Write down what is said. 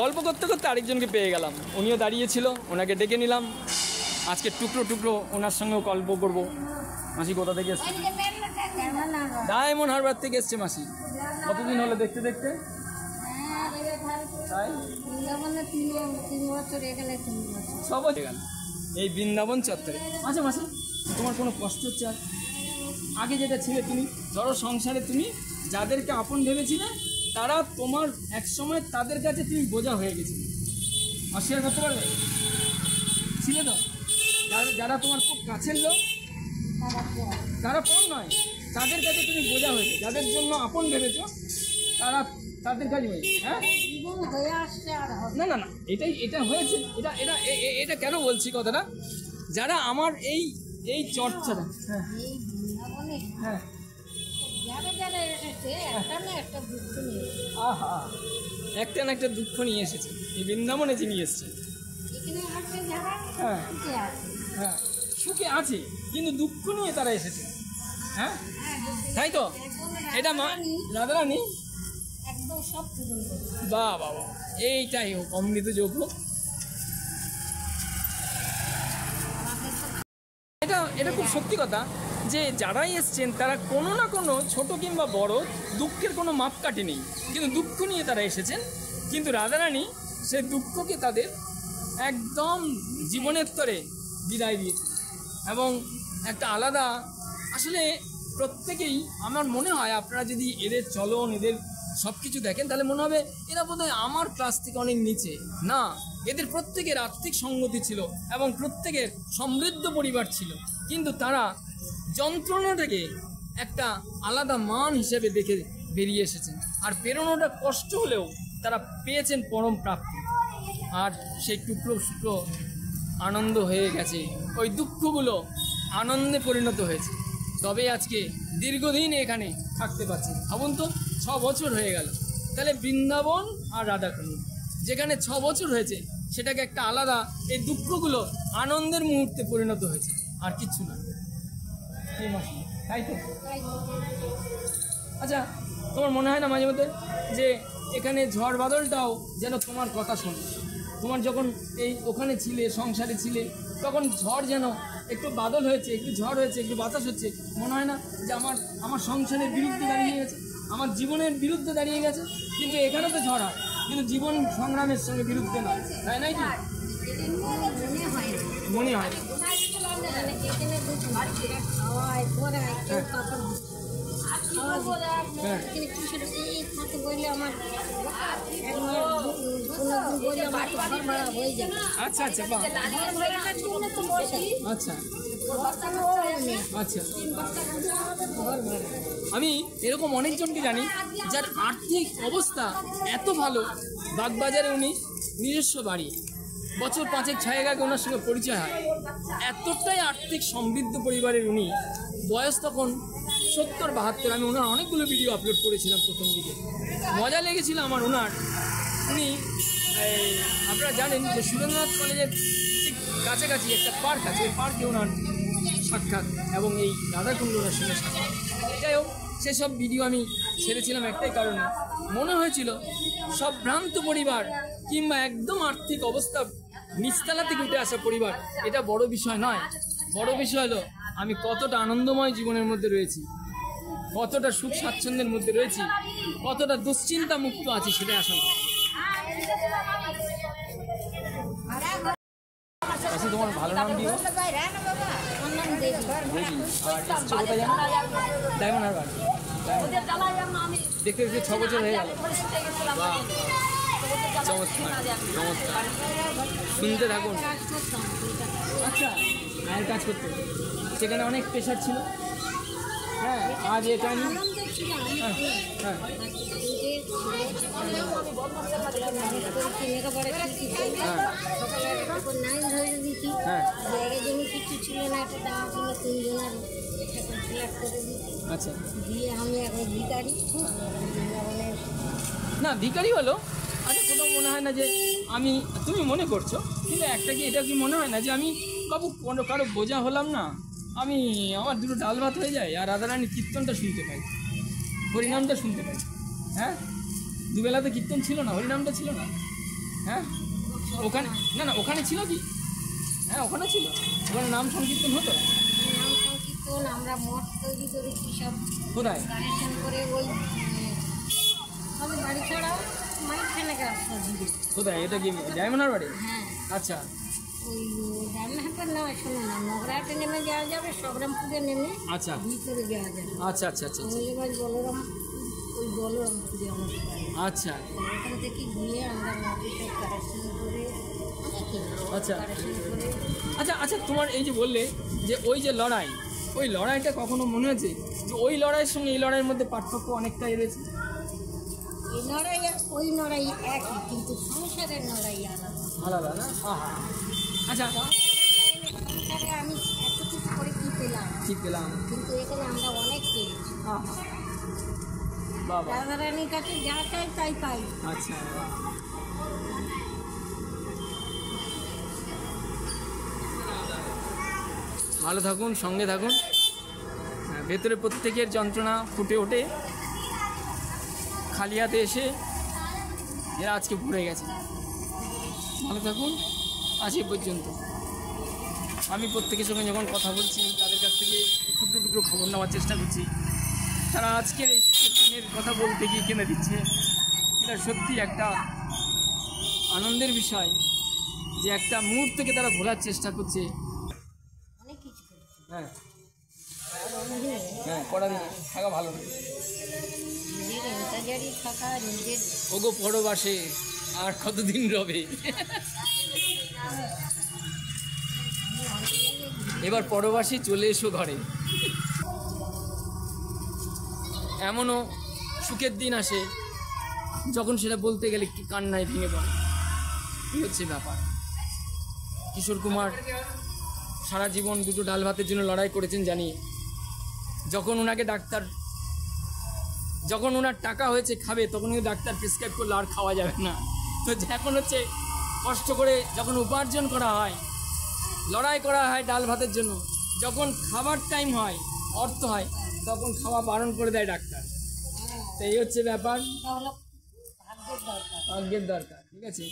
গল্প করতে করতে আরেকজনকে পেয়ে গেলাম, উনিও দাঁড়িয়েছিল, ওনাকে ডেকে নিলাম। আজকে টুকরো টুকরো ওনার সঙ্গেও গল্প করবো। মাসি কোথা থেকে এসছে? ডায়মন্ড হারবার থেকে এসছে মাসি। কতদিন হলো দেখতে দেখতে? তাই সব হয়ে গেল এই বৃন্দাবন চত্বরে। আচ্ছা মাসি, তোমার কোনো কষ্ট হচ্ছে? আর আগে যেটা ছিলে তুমি, ধরো সংসারে তুমি যাদেরকে আপন ভেবেছিলে তারা তোমার এক সময় তাদের কাছে তুমি বোঝা হয়ে গেছিলে, অস্বীকার করতে পারবে? ছিলে তো যারা তোমার খুব কাছের লোক, তারা পর নয়, তাদের কাছে তুমি বোঝা হয়েছে, যাদের জন্য আপন ভেবেছো তারা তাদের কাছে হয়েছে। হ্যাঁ না না না, এটা হয়েছে। এটা কেন বলছি কথাটা, যারা আমার এই চর্চাটা, হ্যাঁ হ্যাঁ, একটা না একটা দুঃখ নিয়ে এসেছে এই বৃন্দাবনে, যে নিয়ে এসছে। হ্যাঁ হ্যাঁ, সুখে আছে কিন্তু দুঃখ নিয়ে তারা এসেছে। হ্যাঁ তাই তো, এটা মা রাধারানী বাহ বাবা, এইটাই হোক অমৃত যোগ হোক। এটা খুব সত্যি কথা যে যারাই এসছেন তারা কোনো না কোনো ছোট কিংবা বড় দুঃখের কোনো মাপকাঠি নেই, কিন্তু দুঃখ নিয়ে তারা এসেছেন। কিন্তু রাধারানী সেই দুঃখকে তাদের একদম জীবনের তরে বিদায় দিয়েছে এবং একটা আলাদা, আসলে প্রত্যেকেই আমার মনে হয় আপনারা যদি এদের চলন এদের সব কিছু দেখেন তাহলে মনে হবে এরা বোধহয় আমার ক্লাস থেকে অনেক নিচে। না, এদের প্রত্যেকের আর্থিক সঙ্গতি ছিল এবং প্রত্যেকের সমৃদ্ধ পরিবার ছিল, কিন্তু তারা যন্ত্রণাটাকে একটা আলাদা মান হিসেবে দেখে বেরিয়ে এসেছেন। আর বেরোনোটা কষ্ট হলেও তারা পেয়েছেন পরম প্রাপ্তি। আর সেই টুকরো টুকরো আনন্দ হয়ে গেছে, ওই দুঃখগুলো আনন্দে পরিণত হয়েছে। তবে আজকে দীর্ঘদিন এখানে থাকতে পারছি। ভাবুন তো, 6 বছর হয়ে গেল। তাহলে বৃন্দাবন আর রাধাকুণ্ড যেখানে 6 বছর হয়েছে সেটাকে একটা আলাদা, এই দুঃখগুলো আনন্দের মুহূর্তে পরিণত হয়েছে, আর কিচ্ছু না। তাই তো? আচ্ছা, তোমার মনে হয় না মাঝে মধ্যে যে এখানে ঝড় বাদলটাও যেন তোমার কথা শোনে? তোমার যখন ওখানে ছিলে, সংসারে ছিলে, তখন ঝড় যেন একটু বাদল হয়েছে, একটু ঝড় হয়েছে, একটু বাতাস হচ্ছে, মনে হয় না যে আমার সংসারের বিরুদ্ধে দাঁড়িয়ে গেছে, আমার জীবনের বিরুদ্ধে দাঁড়িয়ে গেছে? কিন্তু এখানে তো ঝড় হয়, কিন্তু জীবন সংগ্রামের সঙ্গে বিরুদ্ধে নয়, তাই নাই কি? মনে হয় আচ্ছা আচ্ছা আচ্ছা আচ্ছা, আমি এরকম অনেকজনকে জানি যার আর্থিক অবস্থা এত ভালো, বাগবাজারে উনি নিজস্ব বাড়ি, বছর 5-6 আগে ওনার সঙ্গে পরিচয় হয়। এতটাই আর্থিক সমৃদ্ধ পরিবারের উনি, বয়স তখন 70-72। আমি ওনার অনেকগুলো ভিডিও আপলোড করেছিলাম প্রথম দিকে, মজা লেগেছিল আমার ওনার। উনি আপনারা জানেন যে সুরেন্দ্রনাথ কলেজের ঠিক কাছাকাছি একটা পার্ক আছে, এই পার্কে ওনার সাক্ষাৎ এবং এই রাধাকুণ্ড ওনার সঙ্গে সাক্ষাৎ। যাই হোক, সেসব ভিডিও আমি ছেড়েছিলাম একটাই কারণে, মনে হয়েছিল সব ভ্রান্ত পরিবার কিংবা একদম আর্থিক অবস্থা নিচতলা থেকে উঠে আসা পরিবার, এটা বড় বিষয় নয়। বড় বিষয় হলো আমি কতটা আনন্দময় জীবনের মধ্যে রয়েছি, কতটা সুখ স্বাচ্ছন্দ্যের মধ্যে রয়েছি, কতটা দুশ্চিন্তা মুক্ত আছি, সেটা আসল। আচ্ছা, তোমার ভালো নাম দিও? ডায়মন্ড হারবার। দেখতে দেখতে 6 বছর হয়ে গেল। চমৎকার চমৎকার, শুনতে থাকুন। আচ্ছা, মায়ের কাজ করতে সেখানে অনেক প্রেশার ছিল। হ্যাঁ, আজ এটা হ্যাঁ হ্যাঁ আচ্ছা, না ভিখারি হলো। আচ্ছা, কোথাও মনে হয় না যে আমি, তুমি মনে করছো, কিন্তু একটা কি এটা কি মনে হয় না যে আমি বাবু কারো বোঝা হলাম না? আমি আমার দুটো ডাল ভাত হয়ে যায় আর রাধারানী কীর্তনটা শুনতে পাই, হরিনামটা শুনতে পাই। হ্যাঁ, দুবেলা তো কীর্তন ছিল না, হরিনামটা ছিল না, হ্যাঁ ওখানে না না ওখানে ছিল কি? হ্যাঁ ওখানে ছিল, ওখানে নাম সংকীর্তন হতো। নাম সংকীর্তন আমরা মঠ তৈরি করেছি সব কোথায়? কানেকশন করে ওই আমাদের বাড়ি ছাড়াও মাইখানে রাস্তা দিবে। কোথায়? এটা কি ডায়মন্ডার বাড়ি? হ্যাঁ আচ্ছা ওই রান্নাঘাটের না শোনো না, নগরাহাটে নেমে যাওয়া যাবে, সংগ্রামপুরে নেমে আচ্ছা ভিতরে যাওয়া যাবে। আচ্ছা আচ্ছা আচ্ছা এবার বলরাম ওই বলরামপুরে আমার বাড়ি। আচ্ছা ওখান থেকে গিয়ে আমরা মাটি সব কারেকশন করে আচ্ছা কারেকশন করে আচ্ছা আচ্ছা তোমার এই যে বললে যে ওই যে লড়াই, ওই লড়াইটা কখনো মনে হয়েছে যে ওই লড়াইয়ের সঙ্গে এই লড়াইয়ের মধ্যে পার্থক্য অনেকটাই রয়েছে? এই লড়াই আর ওই লড়াই একই, কিন্তু সংসারের লড়াই আলাদা। আলাদা না? আহা আচ্ছা সংসারে আমি এত কিছু করে কী পেলাম, কি পেলাম? কিন্তু এখানে আমরা অনেক পেয়েছি। আহা বাবা রাধারানীর কাছে যা চাই তাই পাই। আচ্ছা ভালো থাকুন, সঙ্গে থাকুন। হ্যাঁ, ভেতরে প্রত্যেকের যন্ত্রণা ফুটে ওঠে, খালি হাতে এসে এরা আজকে ভরে গেছে। ভালো থাকুন, আজ এ পর্যন্ত। আমি প্রত্যেকের সঙ্গে যখন কথা বলছি তাদের কাছ থেকে টুকরো টুকরো খবর নেওয়ার চেষ্টা করছি। তারা আজকের এই দিনের কথা বলতে গিয়ে কেঁদে দিচ্ছে। এটা সত্যি একটা আনন্দের বিষয় যে একটা মুহূর্তকে তারা ভোলার চেষ্টা করছে। অনেক কিছু করেছি। হ্যাঁ আর অন্যদিন হ্যাঁ কটা দিন থাকা ভালো না। নিজের এন্তাজারি থাকা, নিজের ওগো পরবাসে আর কতদিন রবে। এবার পরবাসী চলে এসো ঘরে। এমনও সুখের দিন আসে যখন সেটা বলতে গেলে কি কান্নায় ভেঙে পড়ে। এই হচ্ছে ব্যাপার। কিশোর কুমার সারা জীবন দুটো ডাল ভাতের জন্য লড়াই করেছেন জানি। যখন ওনার টাকা হয়েছে খাবে, তখন কিন্তু ডাক্তার প্রেসক্রাইব করলে আর খাওয়া যাবে না। তো এখন হচ্ছে কষ্ট করে যখন উপার্জন করা হয়, লড়াই করা হয় ডাল ভাতের জন্য, যখন খাবার টাইম হয়, অর্থ হয়, তখন খাওয়া বারণ করে দেয় ডাক্তার। তো এই হচ্ছে ব্যাপার, হলো ভাগ্যের দরকার। ভাগ্যের দরকার। ঠিক আছে।